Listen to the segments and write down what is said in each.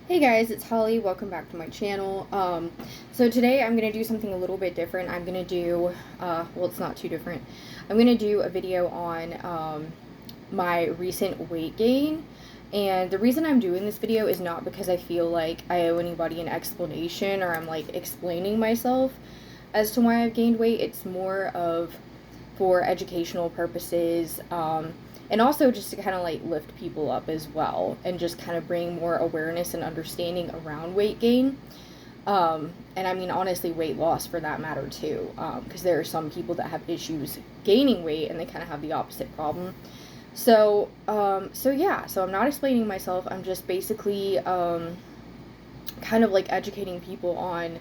Hey guys, it's Holly. Welcome back to my channel. So today I'm going to do something a little bit different. I'm going to do, well, it's not too different. I'm going to do a video on my recent weight gain. And the reason I'm doing this video is not because I feel like I owe anybody an explanation or I'm like explaining myself as to why I've gained weight. It's more of for educational purposes. And also just to kind of like lift people up as well and just kind of bring more awareness and understanding around weight gain. And I mean, honestly, weight loss for that matter too, because there are some people that have issues gaining weight and they kind of have the opposite problem. So I'm not explaining myself. I'm just basically kind of like educating people on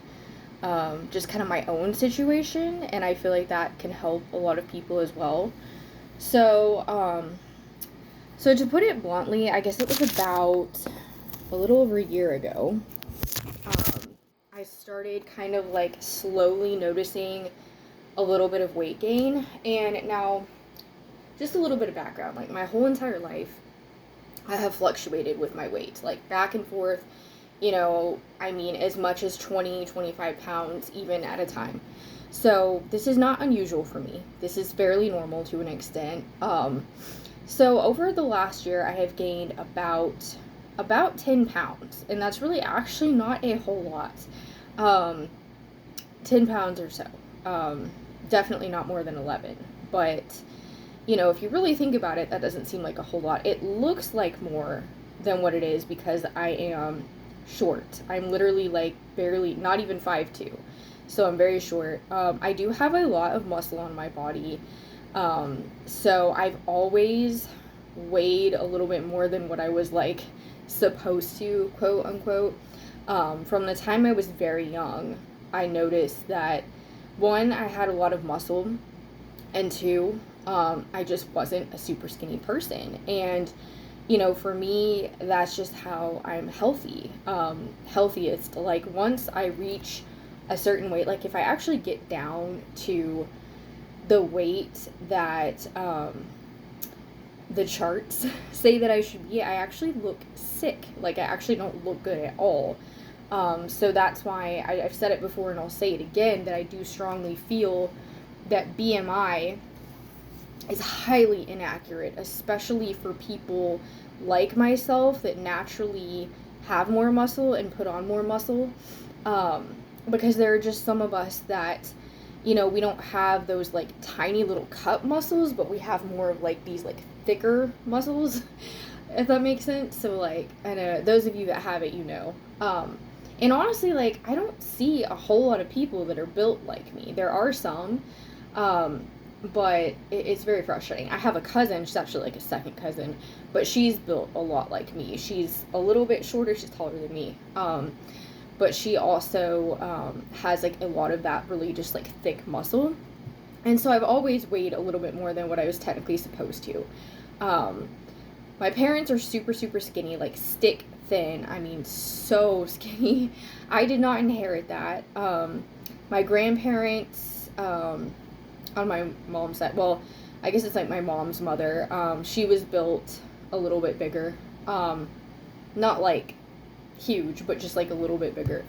just kind of my own situation, and I feel like that can help a lot of people as well. So, so to put it bluntly, I guess it was about a little over a year ago. I started kind of like slowly noticing a little bit of weight gain. And now, just a little bit of background, like my whole entire life, I have fluctuated with my weight, like back and forth, I mean, as much as 20, 25 pounds even at a time. So this is not unusual for me. This is fairly normal to an extent. So over the last year, I have gained about 10 pounds, and that's really actually not a whole lot. 10 pounds or so. Definitely not more than 11. But, if you really think about it, that doesn't seem like a whole lot. It looks like more than what it is because I am short. I'm literally like barely, not even 5'2". So I'm very short. I do have a lot of muscle on my body. So I've always weighed a little bit more than what I was like supposed to, quote unquote. From the time I was very young, I noticed that one, I had a lot of muscle, and two, I just wasn't a super skinny person. And for me, that's just how I'm healthy. Healthiest. Like once I reach a certain weight, like if I actually get down to the weight that the charts say that I should be, I actually look sick. Like I actually don't look good at all. So that's why I've said it before and I'll say it again, that I do strongly feel that BMI is highly inaccurate, especially for people like myself that naturally have more muscle and put on more muscle. Because there are just some of us that, we don't have those like tiny little cup muscles, but we have more of like these like thicker muscles, if that makes sense. So like, I know those of you that have it, and honestly, like I don't see a whole lot of people that are built like me. There are some, but it's very frustrating. I have a cousin, she's actually like a second cousin, but she's built a lot like me. She's a little bit shorter, she's taller than me. But she also has like a lot of that really just like thick muscle. And so I've always weighed a little bit more than what I was technically supposed to. My parents are super, super skinny, like stick thin. I mean, so skinny. I did not inherit that. My grandparents, on my mom's side, well, I guess it's like my mom's mother, she was built a little bit bigger. Not like huge, but just like a little bit bigger.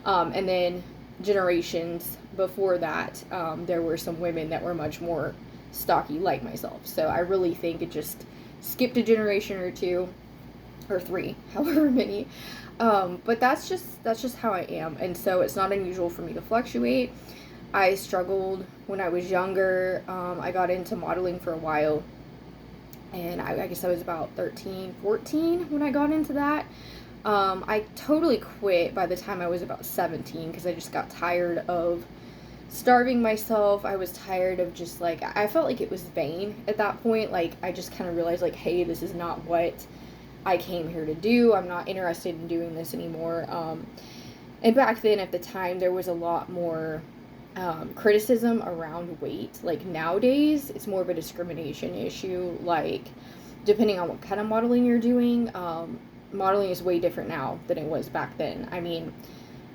And then generations before that, there were some women that were much more stocky like myself. So I really think it just skipped a generation or two or three, however many. But that's just how I am. And so it's not unusual for me to fluctuate. I struggled when I was younger. I got into modeling for a while, and I guess I was about 13, 14 when I got into that. I totally quit by the time I was about 17 because I just got tired of starving myself. I was tired of just like, I felt like it was vain at that point. Like I just kind of realized like, hey, this is not what I came here to do. I'm not interested in doing this anymore. And back then at the time there was a lot more criticism around weight. Like nowadays it's more of a discrimination issue, like depending on what kind of modeling you're doing. Modeling is way different now than it was back then. I mean,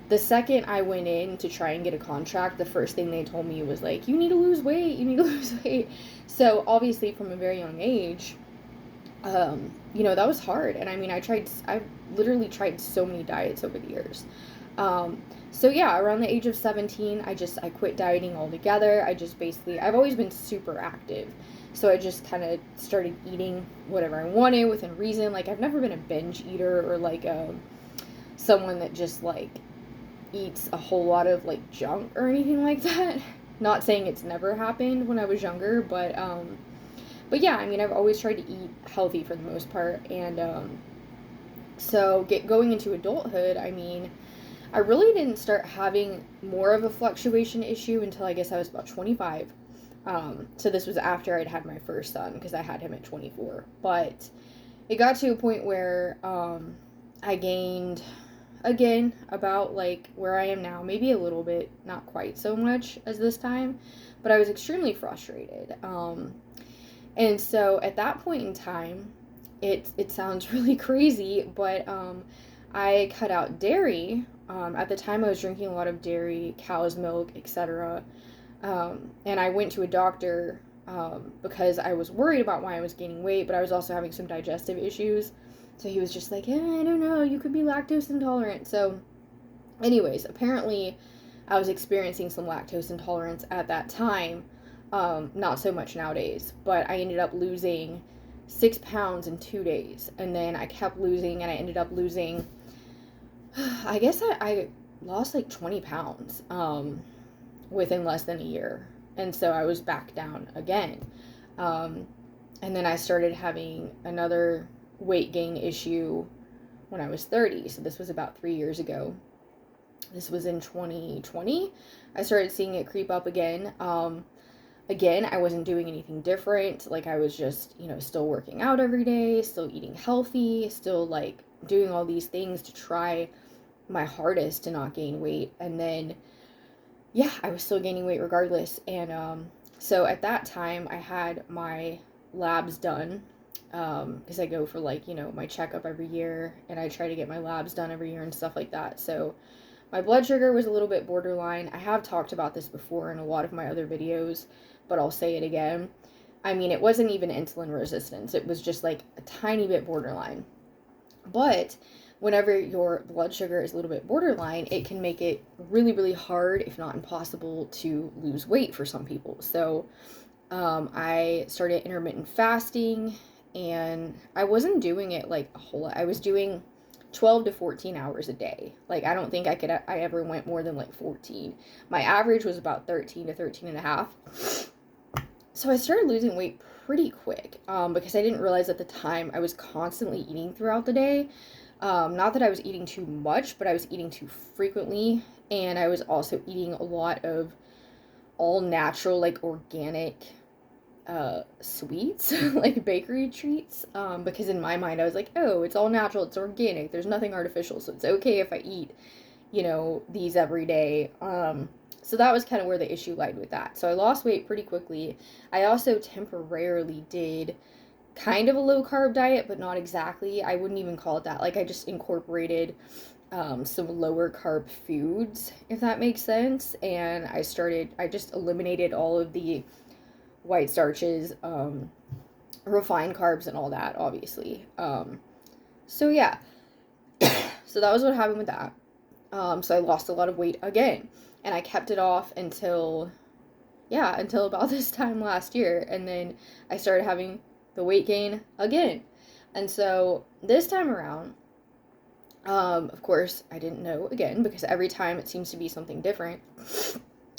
the second I went in to try and get a contract, the first thing they told me was like, you need to lose weight, you need to lose weight. So obviously from a very young age, That was hard. And I mean, I literally tried so many diets over the years. Um, so yeah, around the age of 17, I quit dieting altogether. I've always been super active. So I just kind of started eating whatever I wanted within reason. Like, I've never been a binge eater or like someone that just like eats a whole lot of like junk or anything like that. Not saying it's never happened when I was younger, but yeah, I mean, I've always tried to eat healthy for the most part, and going into adulthood, I mean, I really didn't start having more of a fluctuation issue until I guess I was about 25. So this was after I'd had my first son because I had him at 24. But it got to a point where I gained again about like where I am now, maybe a little bit, not quite so much as this time, but I was extremely frustrated. And so at that point in time, it sounds really crazy, but I cut out dairy. At the time, I was drinking a lot of dairy, cow's milk, etc. And I went to a doctor because I was worried about why I was gaining weight, but I was also having some digestive issues. So he was just like, I don't know, you could be lactose intolerant. So, anyways, apparently I was experiencing some lactose intolerance at that time. Not so much nowadays, but I ended up losing 6 pounds in 2 days. And then I kept losing, and I ended up losing, I guess I lost like 20 pounds within less than a year. And so I was back down again. Um, and then I started having another weight gain issue when I was 30. So this was about 3 years ago. This was in 2020. I started seeing it creep up again. Again, I wasn't doing anything different. Like, I was just, still working out every day, still eating healthy, still like doing all these things to try my hardest to not gain weight. And then, yeah, I was still gaining weight regardless. And so at that time, I had my labs done because I go for like, my checkup every year, and I try to get my labs done every year and stuff like that. So my blood sugar was a little bit borderline. I have talked about this before in a lot of my other videos, but I'll say it again. I mean, it wasn't even insulin resistance. It was just like a tiny bit borderline. But whenever your blood sugar is a little bit borderline, it can make it really, really hard, if not impossible, to lose weight for some people. So I started intermittent fasting, and I wasn't doing it like a whole lot. I was doing 12 to 14 hours a day. Like, I don't think I ever went more than like 14. My average was about 13 to 13 and a half. So I started losing weight pretty quick because I didn't realize at the time I was constantly eating throughout the day. Not that I was eating too much, but I was eating too frequently. And I was also eating a lot of all natural, like organic sweets, like bakery treats, because in my mind I was like, oh, it's all natural, it's organic, there's nothing artificial, so it's okay if I eat, these every day. So that was kind of where the issue lied with that. So I lost weight pretty quickly. I also temporarily did kind of a low carb diet, but not exactly. I wouldn't even call it that. Like, I just incorporated some lower carb foods, if that makes sense. And I just eliminated all of the white starches, refined carbs, and all that, obviously. So yeah, so that was what happened with that. So I lost a lot of weight again, and I kept it off until about this time last year, and then I started having the weight gain again. And so this time around, of course, I didn't know again because every time it seems to be something different.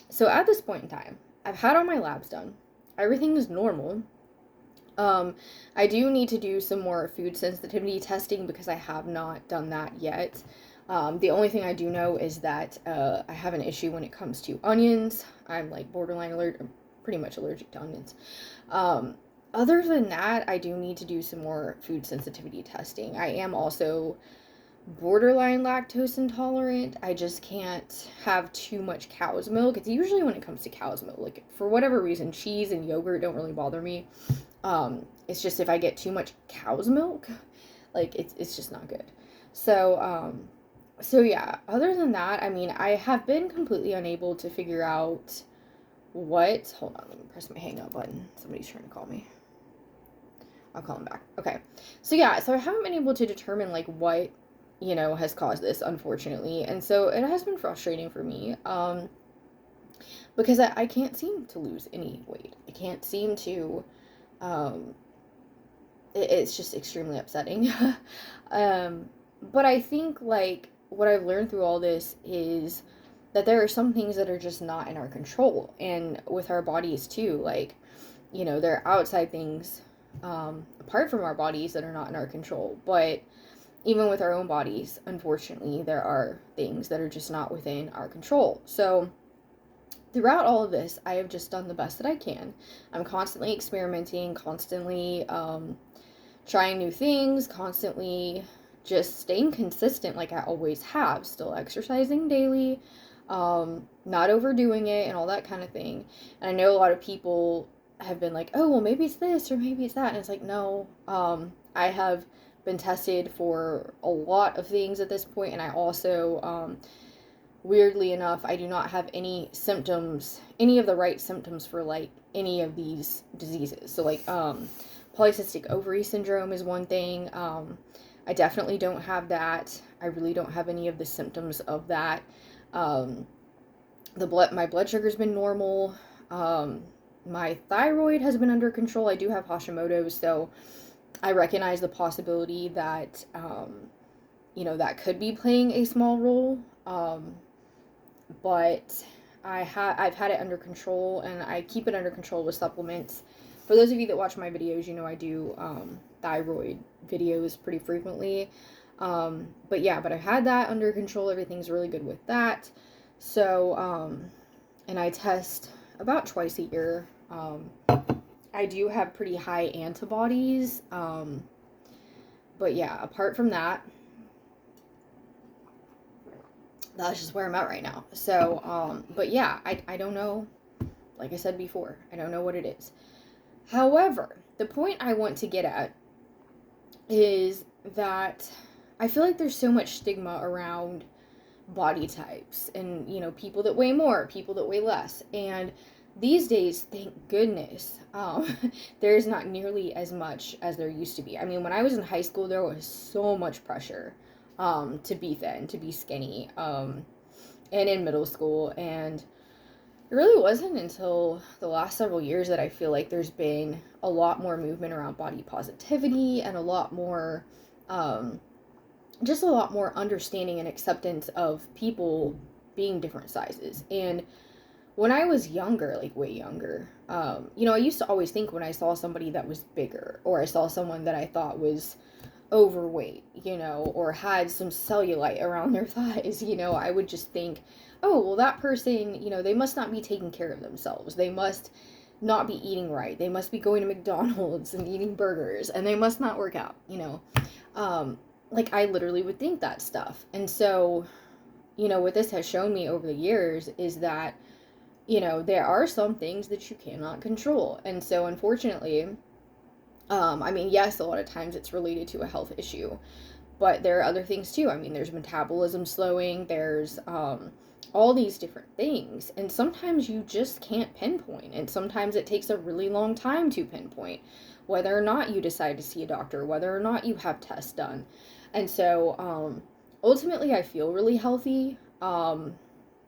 So at this point in time, I've had all my labs done. Everything is normal. I do need to do some more food sensitivity testing because I have not done that yet. The only thing I do know is that I have an issue when it comes to onions. I'm like borderline allergic, pretty much allergic to onions. Other than that, I do need to do some more food sensitivity testing. I am also borderline lactose intolerant. I just can't have too much cow's milk. It's usually when it comes to cow's milk. Like, for whatever reason, cheese and yogurt don't really bother me. It's just if I get too much cow's milk, like, it's just not good. So yeah, other than that, I mean, I have been completely unable to figure out hold on, let me press my hang up button. Somebody's trying to call me. I'll call him back. Okay. So yeah, so I haven't been able to determine like what, has caused this, unfortunately. And so it has been frustrating for me. Because I can't seem to lose any weight. I can't seem to, um, it's just extremely upsetting. But I think like what I've learned through all this is that there are some things that are just not in our control, and with our bodies too. Like, there are outside things, apart from our bodies, that are not in our control. But even with our own bodies, unfortunately, there are things that are just not within our control. So throughout all of this, I have just done the best that I can. I'm constantly experimenting, constantly trying new things, constantly just staying consistent like I always have, still exercising daily, not overdoing it, and all that kind of thing. And I know a lot of people have been like, oh, well, maybe it's this or maybe it's that. And it's like, no, I have been tested for a lot of things at this point, and I also, weirdly enough, I do not have any symptoms, any of the right symptoms for like any of these diseases. So like polycystic ovary syndrome is one thing. I definitely don't have that. I really don't have any of the symptoms of that. My blood sugar's been normal. My thyroid has been under control. I do have Hashimoto's, so I recognize the possibility that that could be playing a small role. But I've had it under control, and I keep it under control with supplements. For those of you that watch my videos, I do thyroid videos pretty frequently. But I've had that under control. Everything's really good with that. So, and I test about twice a year. I do have pretty high antibodies. But yeah, apart from that, that's just where I'm at right now. So, but yeah, I don't know. Like I said before, I don't know what it is. However, the point I want to get at is that I feel like there's so much stigma around body types and, people that weigh more, people that weigh less. And these days, thank goodness, there's not nearly as much as there used to be. I mean, when I was in high school, there was so much pressure to be thin, to be skinny, and in middle school. And it really wasn't until the last several years that I feel like there's been a lot more movement around body positivity and a lot more, just a lot more understanding and acceptance of people being different sizes. And when I was younger, like way younger, I used to always think when I saw somebody that was bigger, or I saw someone that I thought was overweight, or had some cellulite around their thighs, I would just think, oh, well, that person, they must not be taking care of themselves. They must not be eating right. They must be going to McDonald's and eating burgers, and they must not work out, Like, I literally would think that stuff. And so, what this has shown me over the years is that, there are some things that you cannot control. And so, unfortunately, yes, a lot of times it's related to a health issue, but there are other things too. I mean, there's metabolism slowing, there's all these different things, and sometimes you just can't pinpoint, and sometimes it takes a really long time to pinpoint whether or not you decide to see a doctor, whether or not you have tests done. And so ultimately I feel really healthy.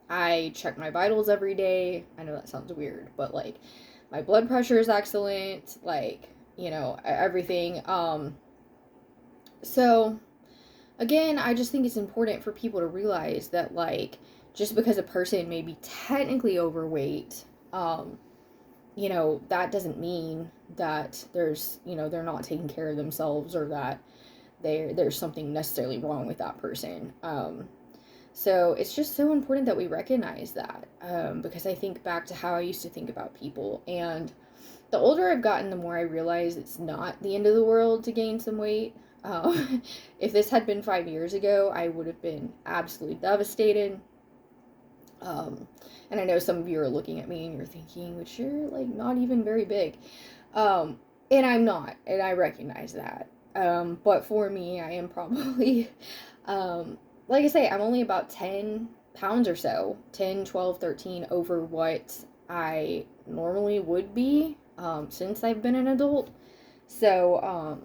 I check my vitals every day. I know that sounds weird, but like my blood pressure is excellent, like, everything. So again, I just think it's important for people to realize that, like, just because a person may be technically overweight, that doesn't mean that there's, they're not taking care of themselves, or that there's something necessarily wrong with that person. So it's just so important that we recognize that, because I think back to how I used to think about people, and the older I've gotten, the more I realize it's not the end of the world to gain some weight. If this had been 5 years ago, I would have been absolutely devastated. And I know some of you are looking at me and you're thinking, but you're like not even very big. And I'm not, and I recognize that. But for me, I am probably, like I say, I'm only about 10 pounds or so, 10, 12, 13 over what I normally would be, since I've been an adult. So,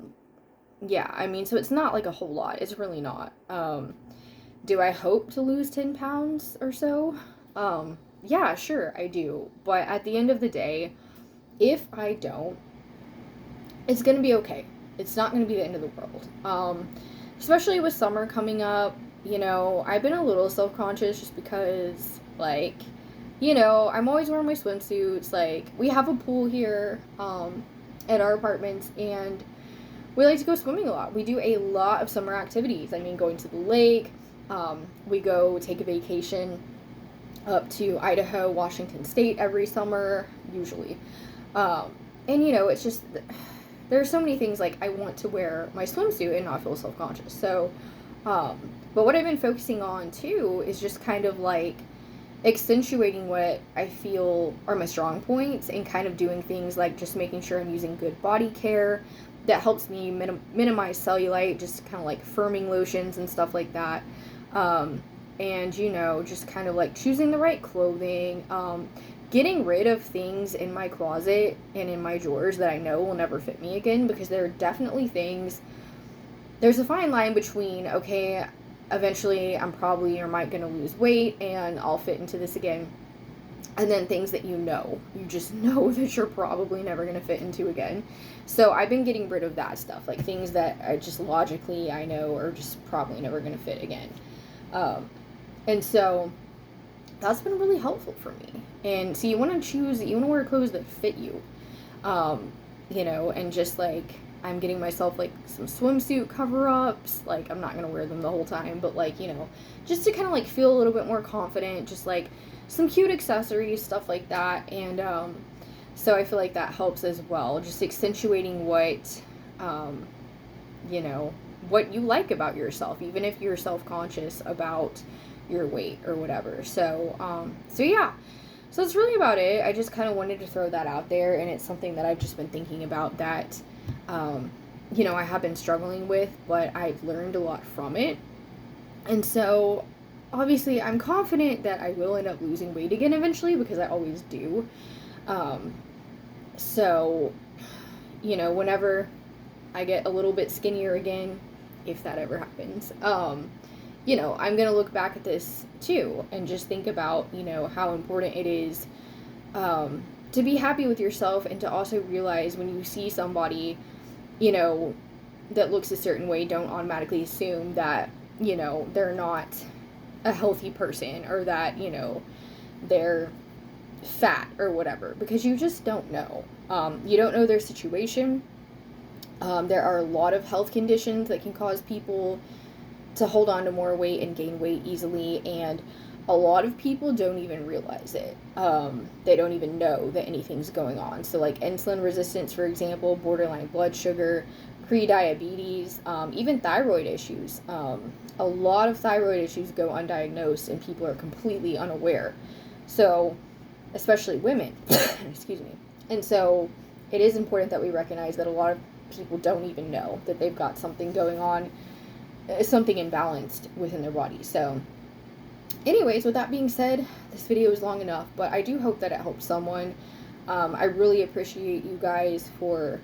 yeah, I mean, so it's not like a whole lot. It's really not. Do I hope to lose 10 pounds or so? Yeah, sure, I do. But at the end of the day, if I don't, it's gonna be okay. It's not gonna be the end of the world. Especially with summer coming up, I've been a little self conscious just because, like, I'm always wearing my swimsuits. Like, we have a pool here, at our apartments, and we like to go swimming a lot. We do a lot of summer activities. I mean, going to the lake, we go take a vacation up to Idaho, Washington State every summer, usually. And it's just there are so many things like I want to wear my swimsuit and not feel self conscious. So, but what I've been focusing on too is just kind of like accentuating what I feel are my strong points and kind of doing things like just making sure I'm using good body care that helps me minimize cellulite, just kind of like firming lotions and stuff like that. And just kind of like choosing the right clothing, getting rid of things in my closet and in my drawers that I know will never fit me again, because there are definitely things, there's a fine line between, okay, eventually I'm probably or might going to lose weight and I'll fit into this again, and then things that you just know that you're probably never going to fit into again. So I've been getting rid of that stuff, like things that I just logically I know are just probably never going to fit again. And so that's been really helpful for me. And so you want to wear clothes that fit you, and just like I'm getting myself like some swimsuit cover-ups. Like, I'm not going to wear them the whole time, but like, just to kind of like feel a little bit more confident, just like some cute accessories, stuff like that. And so I feel like that helps as well, just accentuating what what you like about yourself, even if you're self-conscious about your weight or whatever. So yeah, so that's really about it. I just kind of wanted to throw that out there, and it's something that I've just been thinking about that I have been struggling with, but I've learned a lot from it. And so obviously I'm confident that I will end up losing weight again eventually, because I always do. So whenever I get a little bit skinnier again, if that ever happens, I'm going to look back at this too and just think about, how important it is to be happy with yourself, and to also realize when you see somebody, that looks a certain way, don't automatically assume that, they're not a healthy person, or that, they're fat or whatever, because you just don't know. You don't know their situation. There are a lot of health conditions that can cause people to hold on to more weight and gain weight easily, and a lot of people don't even realize it. They don't even know that anything's going on. So like insulin resistance, for example, borderline blood sugar, pre-diabetes, even thyroid issues. A lot of thyroid issues go undiagnosed and people are completely unaware. So, especially women, excuse me. And so it is important that we recognize that a lot of people don't even know that they've got something going on, something imbalanced within their body. So anyways, with that being said, this video is long enough, but I do hope that it helps someone. I really appreciate you guys for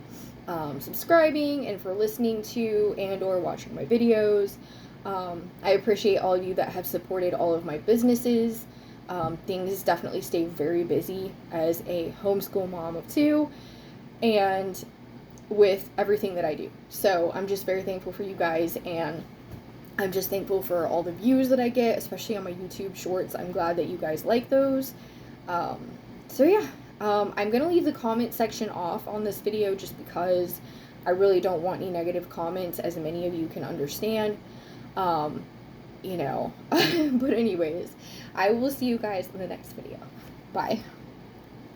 subscribing and for listening to and or watching my videos. I appreciate all of you that have supported all of my businesses. Things definitely stay very busy as a homeschool mom of two, and with everything that I do. So I'm just very thankful for you guys, and I'm just thankful for all the views that I get, especially on my YouTube shorts. I'm glad that you guys like those. So yeah, I'm going to leave the comment section off on this video just because I really don't want any negative comments, as many of you can understand. But anyways, I will see you guys in the next video. Bye.